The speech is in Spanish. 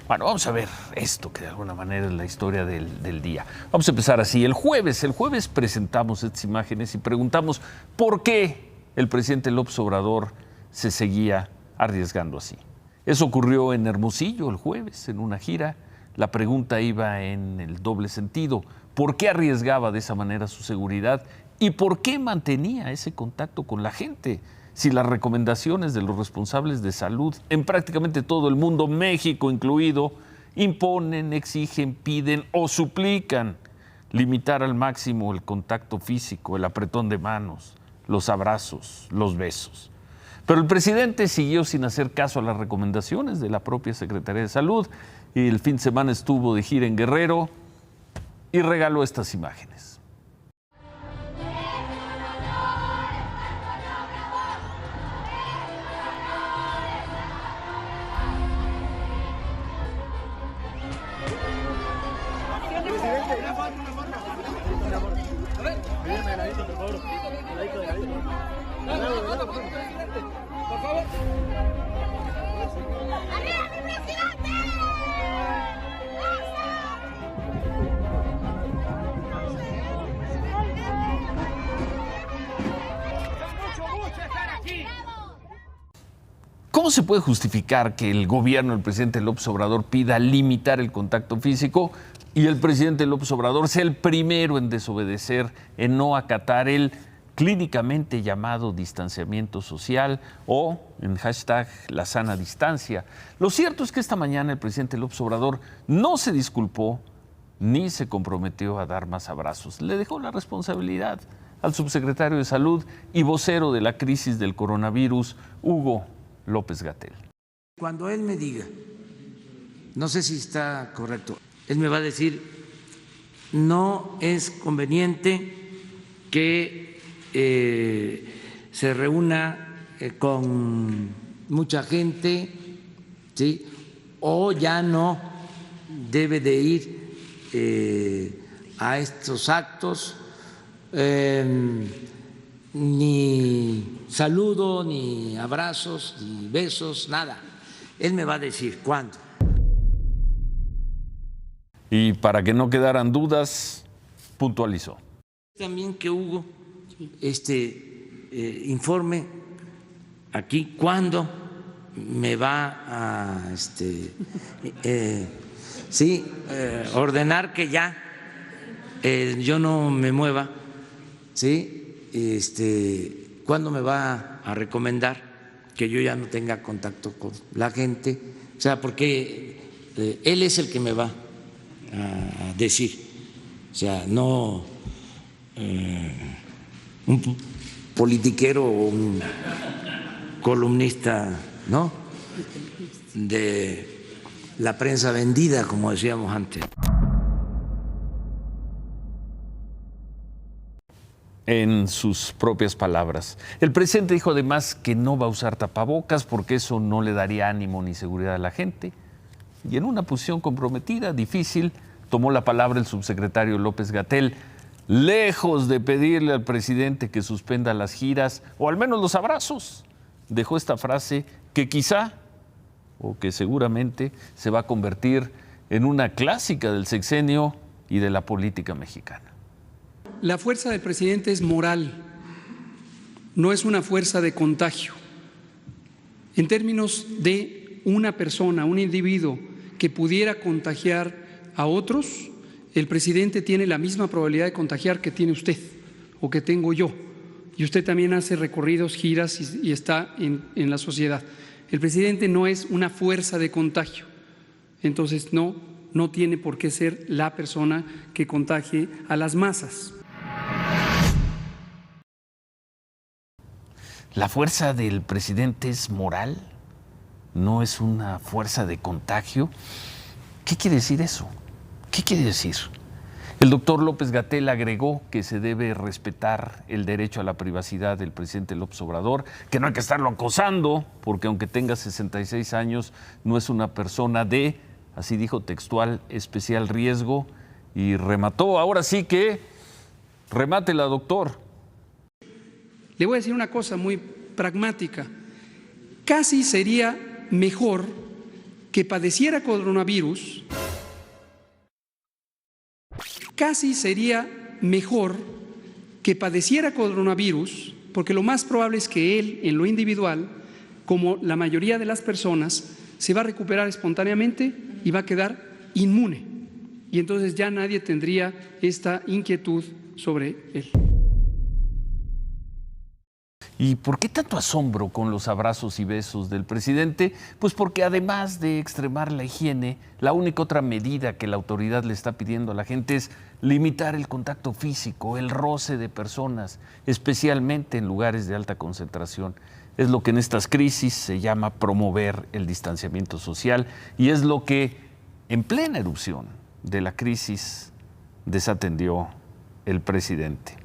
Bueno, vamos a ver esto que de alguna manera es la historia del día. Vamos a empezar así. El jueves presentamos estas imágenes y preguntamos por qué el presidente López Obrador se seguía arriesgando así. Eso ocurrió en Hermosillo el jueves, en una gira. La pregunta iba en el doble sentido. ¿Por qué arriesgaba de esa manera su seguridad? ¿Y por qué mantenía ese contacto con la gente? Si las recomendaciones de los responsables de salud en prácticamente todo el mundo, México incluido, imponen, exigen, piden o suplican limitar al máximo el contacto físico, el apretón de manos, los abrazos, los besos. Pero el presidente siguió sin hacer caso a las recomendaciones de la propia Secretaría de Salud y el fin de semana estuvo de gira en Guerrero y regaló estas imágenes. Por favor. ¡Arriba mi presidente! Mucho estar aquí. ¿Cómo se puede justificar que el gobierno del presidente López Obrador pida limitar el contacto físico y el presidente López Obrador sea el primero en desobedecer, en no acatar el clínicamente llamado distanciamiento social o en hashtag la sana distancia? Lo cierto es que esta mañana el presidente López Obrador no se disculpó ni se comprometió a dar más abrazos. Le dejó la responsabilidad al subsecretario de Salud y vocero de la crisis del coronavirus, Hugo López-Gatell. Cuando él me diga, no sé si está correcto, él me va a decir, no es conveniente que se reúna con mucha gente, ¿sí? O ya no debe de ir a estos actos, ni saludo, ni abrazos, ni besos, nada. Él me va a decir cuándo. Y para que no quedaran dudas, puntualizó. También que Hugo informe aquí cuándo me va a ordenar que ya yo no me mueva, ¿sí? Cuándo me va a recomendar que yo ya no tenga contacto con la gente, o sea, porque él es el que me va a decir, o sea, no un politiquero o un columnista, ¿no?, de la prensa vendida, como decíamos antes. En sus propias palabras. El presidente dijo además que no va a usar tapabocas porque eso no le daría ánimo ni seguridad a la gente. Y en una posición comprometida, difícil, tomó la palabra el subsecretario López-Gatell. Lejos de pedirle al presidente que suspenda las giras o al menos los abrazos, dejó esta frase que quizá o que seguramente se va a convertir en una clásica del sexenio y de la política mexicana. La fuerza del presidente es moral, no es una fuerza de contagio. En términos de una persona, un individuo que pudiera contagiar a otros, el presidente tiene la misma probabilidad de contagiar que tiene usted o que tengo yo. Y usted también hace recorridos, giras y está en la sociedad. El presidente no es una fuerza de contagio, entonces no tiene por qué ser la persona que contagie a las masas. ¿La fuerza del presidente es moral? ¿No es una fuerza de contagio? ¿Qué quiere decir eso? ¿Qué quiere decir? El doctor López-Gatell agregó que se debe respetar el derecho a la privacidad del presidente López Obrador, que no hay que estarlo acosando, porque aunque tenga 66 años, no es una persona de, así dijo textual, especial riesgo, y remató. Ahora sí que remátela, doctor. Le voy a decir una cosa muy pragmática. Casi sería mejor que padeciera coronavirus, casi sería mejor que padeciera coronavirus, porque lo más probable es que él, en lo individual, como la mayoría de las personas, se va a recuperar espontáneamente y va a quedar inmune. Y entonces ya nadie tendría esta inquietud sobre él. ¿Y por qué tanto asombro con los abrazos y besos del presidente? Pues porque además de extremar la higiene, la única otra medida que la autoridad le está pidiendo a la gente es limitar el contacto físico, el roce de personas, especialmente en lugares de alta concentración. Es lo que en estas crisis se llama promover el distanciamiento social y es lo que en plena erupción de la crisis desatendió el presidente.